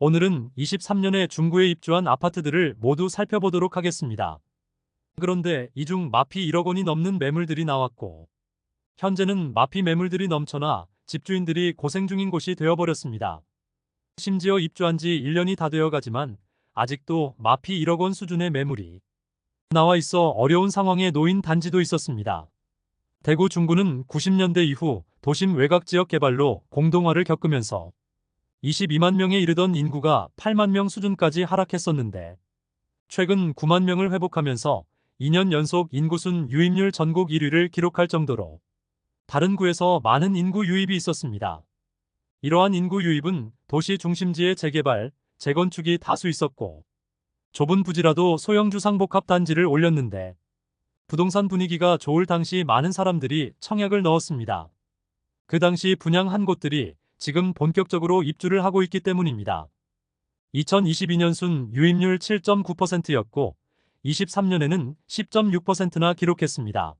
오늘은 23년에 중구에 입주한 아파트들을 모두 살펴보도록 하겠습니다. 그런데 이 중 마피 1억 원이 넘는 매물들이 나왔고, 현재는 마피 매물들이 넘쳐나 집주인들이 고생 중인 곳이 되어버렸습니다. 심지어 입주한 지 1년이 다 되어 가지만 아직도 마피 1억 원 수준의 매물이 나와 있어 어려운 상황에 놓인 단지도 있었습니다. 대구 중구는 90년대 이후 도심 외곽 지역 개발로 공동화를 겪으면서 22만 명에 이르던 인구가 8만 명 수준까지 하락했었는데, 최근 9만 명을 회복하면서 2년 연속 인구순 유입률 전국 1위를 기록할 정도로 다른 구에서 많은 인구 유입이 있었습니다. 이러한 인구 유입은 도시 중심지의 재개발, 재건축이 다수 있었고, 좁은 부지라도 소형 주상복합 단지를 올렸는데, 부동산 분위기가 좋을 당시 많은 사람들이 청약을 넣었습니다. 그 당시 분양한 곳들이 지금 본격적으로 입주를 하고 있기 때문입니다. 2022년 순 유입률 7.9%였고 23년에는 10.6%나 기록했습니다.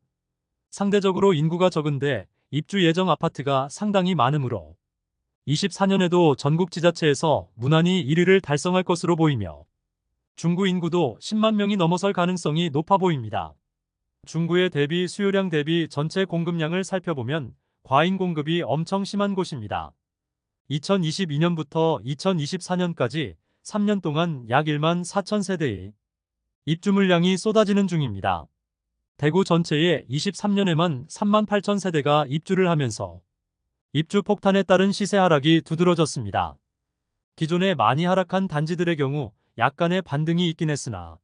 상대적으로 인구가 적은데 입주 예정 아파트가 상당히 많으므로 24년에도 전국 지자체에서 무난히 1위를 달성할 것으로 보이며, 중구 인구도 10만 명이 넘어설 가능성이 높아 보입니다. 중구의 대비 수요량 대비 전체 공급량을 살펴보면 과잉 공급이 엄청 심한 곳입니다. 2022년부터 2024년까지 3년 동안 약 1만 4천 세대의 입주 물량이 쏟아지는 중입니다. 대구 전체에 23년에만 3만 8천 세대가 입주를 하면서 입주 폭탄에 따른 시세 하락이 두드러졌습니다. 기존에 많이 하락한 단지들의 경우 약간의 반등이 있긴 했으나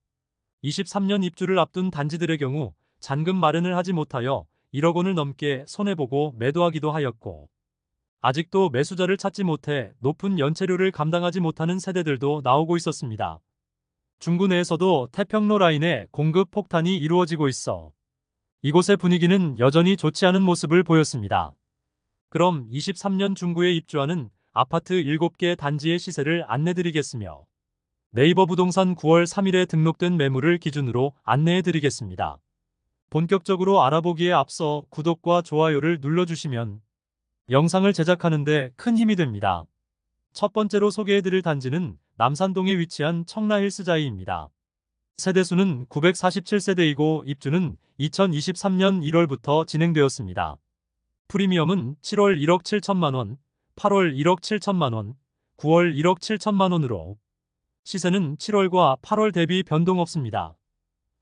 23년 입주를 앞둔 단지들의 경우 잔금 마련을 하지 못하여 1억 원을 넘게 손해보고 매도하기도 하였고, 아직도 매수자를 찾지 못해 높은 연체료를 감당하지 못하는 세대들도 나오고 있었습니다. 중구 내에서도 태평로 라인의 공급 폭탄이 이루어지고 있어 이곳의 분위기는 여전히 좋지 않은 모습을 보였습니다. 그럼 23년 중구에 입주하는 아파트 7개 단지의 시세를 안내드리겠으며, 네이버 부동산 9월 3일에 등록된 매물을 기준으로 안내해드리겠습니다. 본격적으로 알아보기에 앞서 구독과 좋아요를 눌러주시면 영상을 제작하는 데 큰 힘이 됩니다. 첫 번째로 소개해드릴 단지는 남산동에 위치한 청라힐스자이입니다. 세대수는 947세대이고 입주는 2023년 1월부터 진행되었습니다. 프리미엄은 7월 1억 7천만원, 8월 1억 7천만원, 9월 1억 7천만원으로 시세는 7월과 8월 대비 변동 없습니다.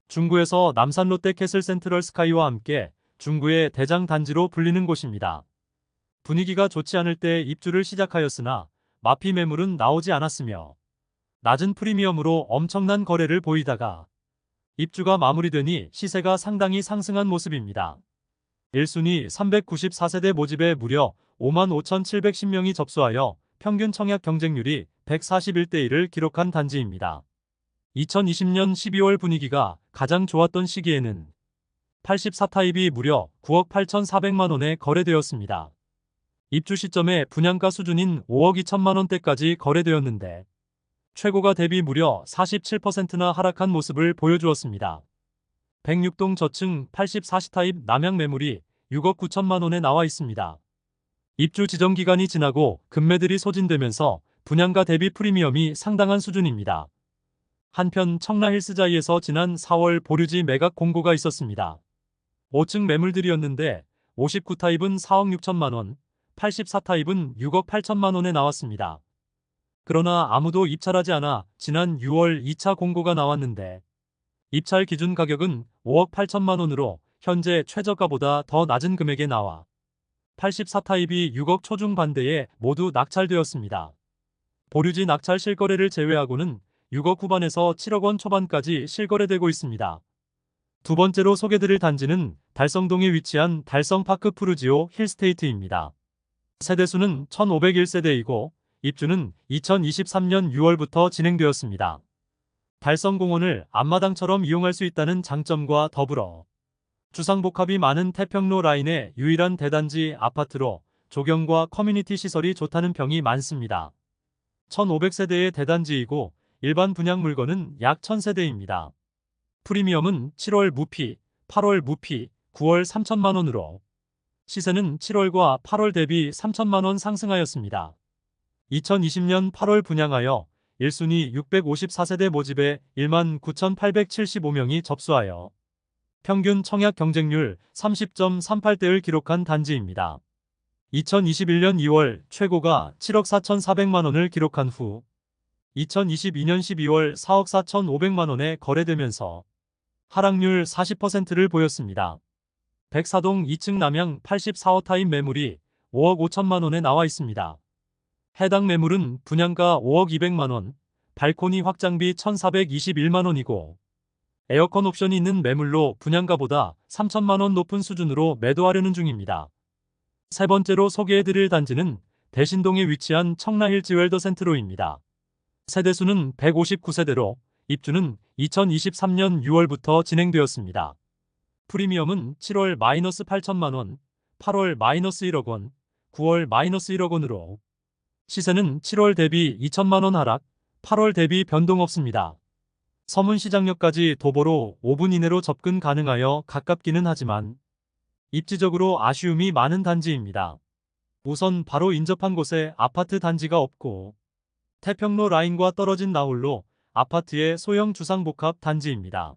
중구에서 남산 롯데캐슬 센트럴 스카이와 함께 중구의 대장 단지로 불리는 곳입니다. 분위기가 좋지 않을 때 입주를 시작하였으나 마피 매물은 나오지 않았으며 낮은 프리미엄으로 엄청난 거래를 보이다가 입주가 마무리되니 시세가 상당히 상승한 모습입니다. 1순위 394세대 모집에 무려 55,710명이 접수하여 평균 청약 경쟁률이 141대 1을 기록한 단지입니다. 2020년 12월 분위기가 가장 좋았던 시기에는 84타입이 무려 9억 8,400만 원에 거래되었습니다. 입주 시점에 분양가 수준인 5억 2천만 원대까지 거래되었는데 최고가 대비 무려 47%나 하락한 모습을 보여주었습니다. 106동 저층 84타입 남양 매물이 6억 9천만 원에 나와 있습니다. 입주 지정 기간이 지나고 급매들이 소진되면서 분양가 대비 프리미엄이 상당한 수준입니다. 한편 청라힐스자이에서 지난 4월 보류지 매각 공고가 있었습니다. 5층 매물들이었는데 59타입은 4억 6천만 원, 84타입은 6억 8천만 원에 나왔습니다. 그러나 아무도 입찰하지 않아 지난 6월 2차 공고가 나왔는데 입찰 기준 가격은 5억 8천만 원으로 현재 최저가보다 더 낮은 금액에 나와 84타입이 6억 초중 반대에 모두 낙찰되었습니다. 보류지 낙찰 실거래를 제외하고는 6억 후반에서 7억 원 초반까지 실거래되고 있습니다. 두 번째로 소개드릴 단지는 달성동에 위치한 달성파크 푸르지오 힐스테이트입니다. 세대수는 1501세대이고 입주는 2023년 6월부터 진행되었습니다. 달성공원을 앞마당처럼 이용할 수 있다는 장점과 더불어 주상복합이 많은 태평로 라인의 유일한 대단지 아파트로 조경과 커뮤니티 시설이 좋다는 평이 많습니다. 1500세대의 대단지이고 일반 분양 물건은 약 1000세대입니다. 프리미엄은 7월 무피, 8월 무피, 9월 3천만 원으로 시세는 7월과 8월 대비 3천만 원 상승하였습니다. 2020년 8월 분양하여 1순위 654세대 모집에 19,875명이 접수하여 평균 청약 경쟁률 30.38대를 기록한 단지입니다. 2021년 2월 최고가 7억 4,400만 원을 기록한 후 2022년 12월 4억 4,500만 원에 거래되면서 하락률 40%를 보였습니다. 백사동 2층 남양 84호 타입 매물이 5억 5천만 원에 나와 있습니다. 해당 매물은 분양가 5억 200만 원, 발코니 확장비 1,421만 원이고 에어컨 옵션이 있는 매물로 분양가보다 3천만 원 높은 수준으로 매도하려는 중입니다. 세 번째로 소개해드릴 단지는 대신동에 위치한 청라힐즈웰더 센트로입니다. 세대수는 159세대로 입주는 2023년 6월부터 진행되었습니다. 프리미엄은 7월 -8천만 원, 8월 -1억 원, 9월 -1억 원으로 시세는 7월 대비 2천만 원 하락, 8월 대비 변동 없습니다. 서문시장역까지 도보로 5분 이내로 접근 가능하여 가깝기는 하지만 입지적으로 아쉬움이 많은 단지입니다. 우선 바로 인접한 곳에 아파트 단지가 없고 태평로 라인과 떨어진 나홀로 아파트의 소형 주상복합 단지입니다.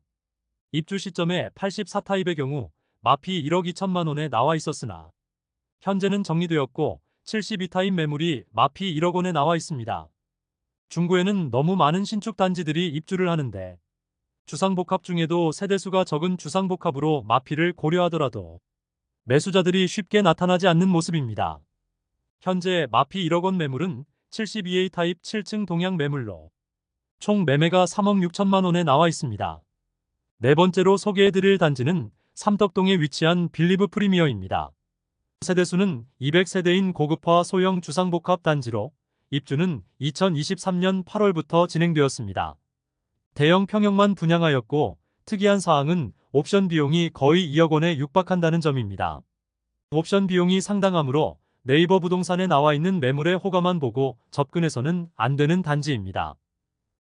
입주 시점에 84타입의 경우 마피 1억 2천만 원에 나와 있었으나 현재는 정리되었고 72타입 매물이 마피 1억 원에 나와 있습니다. 중구에는 너무 많은 신축 단지들이 입주를 하는데 주상복합 중에도 세대수가 적은 주상복합으로 마피를 고려하더라도 매수자들이 쉽게 나타나지 않는 모습입니다. 현재 마피 1억 원 매물은 72A 타입 7층 동양 매물로 총 매매가 3억 6천만 원에 나와 있습니다. 네 번째로 소개해드릴 단지는 삼덕동에 위치한 빌리브 프리미어입니다. 세대수는 200세대인 고급화 소형 주상복합 단지로 입주는 2023년 8월부터 진행되었습니다. 대형 평형만 분양하였고 특이한 사항은 옵션 비용이 거의 2억 원에 육박한다는 점입니다. 옵션 비용이 상당하므로 네이버 부동산에 나와 있는 매물의 호가만 보고 접근해서는 안 되는 단지입니다.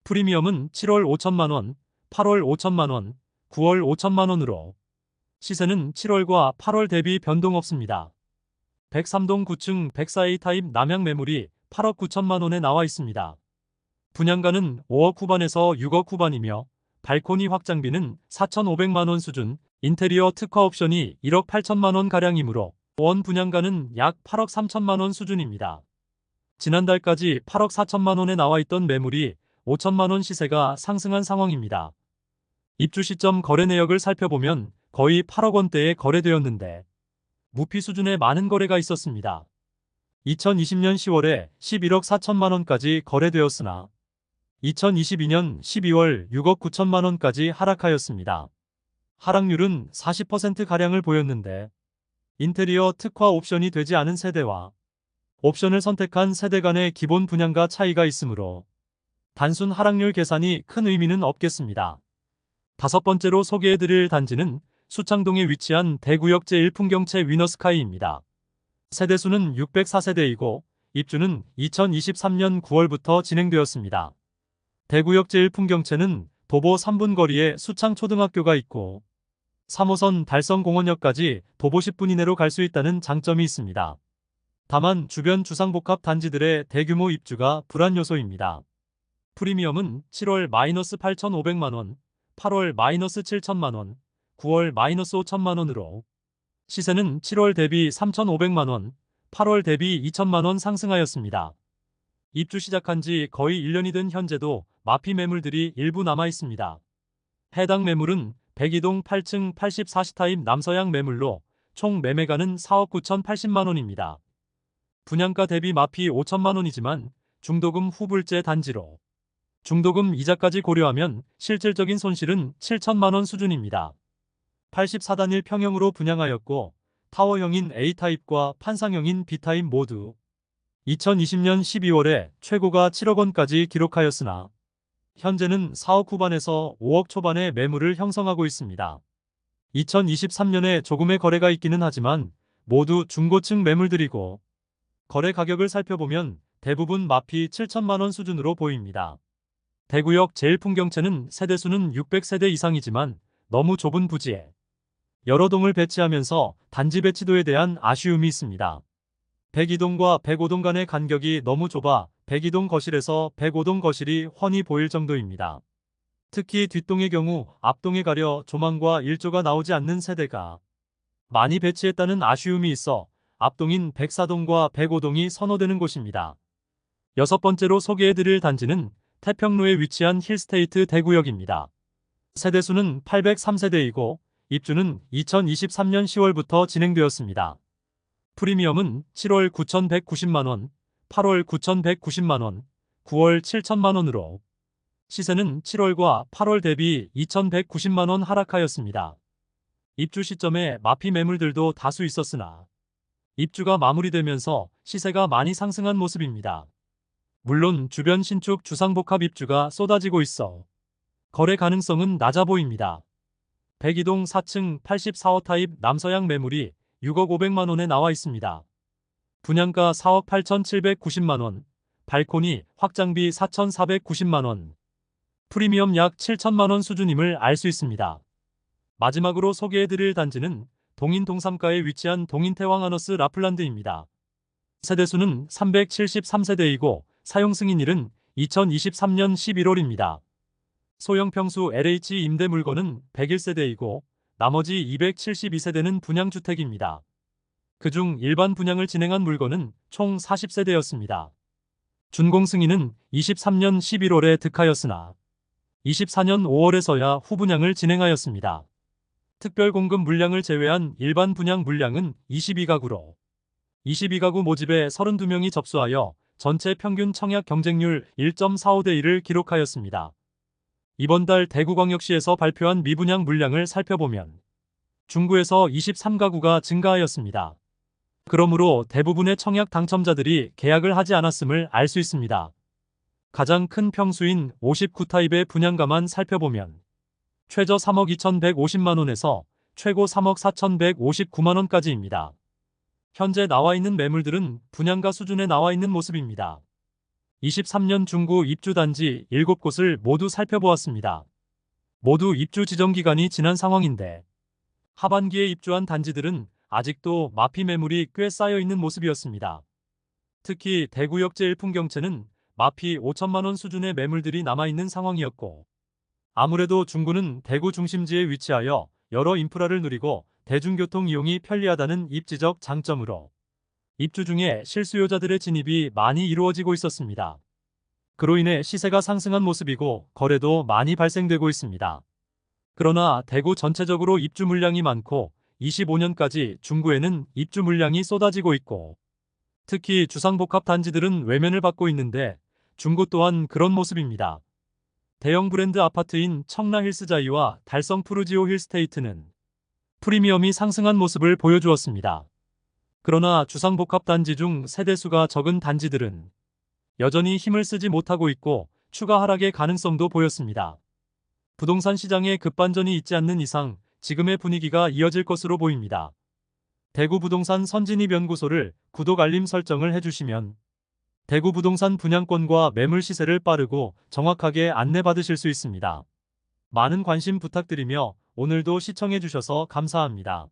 프리미엄은 7월 5천만 원, 8월 5천만 원, 9월 5천만 원으로 시세는 7월과 8월 대비 변동 없습니다. 103동 9층 104A 타입 남양 매물이 8억 9천만 원에 나와 있습니다. 분양가는 5억 후반에서 6억 후반이며 발코니 확장비는 4,500만 원 수준, 인테리어 특화 옵션이 1억 8천만 원 가량이므로 원 분양가는 약 8억 3천만 원 수준입니다. 지난달까지 8억 4천만 원에 나와 있던 매물이 5천만 원 시세가 상승한 상황입니다. 입주 시점 거래 내역을 살펴보면 거의 8억 원대에 거래되었는데 무피 수준의 많은 거래가 있었습니다. 2020년 10월에 11억 4천만 원까지 거래되었으나 2022년 12월 6억 9천만 원까지 하락하였습니다. 하락률은 40%가량을 보였는데 인테리어 특화 옵션이 되지 않은 세대와 옵션을 선택한 세대 간의 기본 분양가 차이가 있으므로 단순 하락률 계산이 큰 의미는 없겠습니다. 다섯 번째로 소개해드릴 단지는 수창동에 위치한 대구역 제1풍경채 위너스카이입니다. 세대수는 604세대이고 입주는 2023년 9월부터 진행되었습니다. 대구역 제1풍경채는 도보 3분 거리에 수창초등학교가 있고 3호선 달성공원역까지 도보 10분 이내로 갈 수 있다는 장점이 있습니다. 다만 주변 주상복합 단지들의 대규모 입주가 불안 요소입니다. 프리미엄은 7월 -8,500만 원, 8월 -7천만 원, 9월 -5천만 원으로 시세는 7월 대비 3,500만 원, 8월 대비 2천만 원 상승하였습니다. 입주 시작한 지 거의 1년이 된 현재도 마피 매물들이 일부 남아 있습니다. 해당 매물은 102동 8층 84시 타입 남서양 매물로 총 매매가는 4억 9,080만 원입니다. 분양가 대비 마피 5천만 원이지만 중도금 후불제 단지로 중도금 이자까지 고려하면 실질적인 손실은 7천만 원 수준입니다. 84단일 평형으로 분양하였고 타워형인 A타입과 판상형인 B타입 모두 2020년 12월에 최고가 7억 원까지 기록하였으나 현재는 4억 후반에서 5억 초반의 매물을 형성하고 있습니다. 2023년에 조금의 거래가 있기는 하지만 모두 중고층 매물들이고 거래 가격을 살펴보면 대부분 마피 7천만 원 수준으로 보입니다. 대구역 제1풍경채는 세대수는 600세대 이상이지만 너무 좁은 부지에 여러 동을 배치하면서 단지 배치도에 대한 아쉬움이 있습니다. 102동과 105동 간의 간격이 너무 좁아 102동 거실에서 105동 거실이 훤히 보일 정도입니다. 특히 뒷동의 경우 앞동에 가려 조망과 일조가 나오지 않는 세대가 많이 배치했다는 아쉬움이 있어 앞동인 104동과 105동이 선호되는 곳입니다. 여섯 번째로 소개해드릴 단지는 태평로에 위치한 힐스테이트 대구역입니다. 세대수는 803세대이고 입주는 2023년 10월부터 진행되었습니다. 프리미엄은 7월 9,190만원, 8월 9,190만원, 9월 7천만원으로 시세는 7월과 8월 대비 2,190만원 하락하였습니다. 입주 시점에 마피 매물들도 다수 있었으나 입주가 마무리되면서 시세가 많이 상승한 모습입니다. 물론 주변 신축 주상복합 입주가 쏟아지고 있어 거래 가능성은 낮아 보입니다. 102동 4층 84호 타입 남서양 매물이 6억 500만원에 나와 있습니다. 분양가 4억 8,790만원, 발코니 확장비 4,490만원, 프리미엄 약 7천만원 수준임을 알 수 있습니다. 마지막으로 소개해드릴 단지는 동인 동삼가에 위치한 동인태왕하너스 라플란드입니다. 세대수는 373세대이고 사용 승인일은 2023년 11월입니다. 소형 평수 LH 임대 물건은 101세대이고 나머지 272세대는 분양주택입니다. 그중 일반 분양을 진행한 물건은 총 40세대였습니다. 준공 승인은 23년 11월에 득하였으나 24년 5월에서야 후분양을 진행하였습니다. 특별 공급 물량을 제외한 일반 분양 물량은 22가구로 22가구 모집에 32명이 접수하여 전체 평균 청약 경쟁률 1.45대 1을 기록하였습니다. 이번 달 대구광역시에서 발표한 미분양 물량을 살펴보면 중구에서 23가구가 증가하였습니다. 그러므로 대부분의 청약 당첨자들이 계약을 하지 않았음을 알 수 있습니다. 가장 큰 평수인 59타입의 분양가만 살펴보면 최저 3억 2,150만원에서 최고 3억 4,159만원까지입니다. 현재 나와 있는 매물들은 분양가 수준에 나와 있는 모습입니다. 23년 중구 입주 단지 7곳을 모두 살펴보았습니다. 모두 입주 지정 기간이 지난 상황인데 하반기에 입주한 단지들은 아직도 마피 매물이 꽤 쌓여 있는 모습이었습니다. 특히 대구역 제1풍경채는 마피 5천만원 수준의 매물들이 남아있는 상황이었고 아무래도 중구는 대구 중심지에 위치하여 여러 인프라를 누리고 대중교통 이용이 편리하다는 입지적 장점으로 입주 중에 실수요자들의 진입이 많이 이루어지고 있었습니다. 그로 인해 시세가 상승한 모습이고 거래도 많이 발생되고 있습니다. 그러나 대구 전체적으로 입주 물량이 많고 25년까지 중구에는 입주 물량이 쏟아지고 있고 특히 주상복합 단지들은 외면을 받고 있는데 중구 또한 그런 모습입니다. 대형 브랜드 아파트인 청라힐스자이와 달성 푸르지오 힐스테이트는 프리미엄이 상승한 모습을 보여주었습니다. 그러나 주상복합 단지 중 세대수가 적은 단지들은 여전히 힘을 쓰지 못하고 있고 추가 하락의 가능성도 보였습니다. 부동산 시장에 급반전이 있지 않는 이상 지금의 분위기가 이어질 것으로 보입니다. 대구 부동산 선진입 연구소를 구독 알림 설정을 해주시면 대구 부동산 분양권과 매물 시세를 빠르고 정확하게 안내받으실 수 있습니다. 많은 관심 부탁드리며 오늘도 시청해주셔서 감사합니다.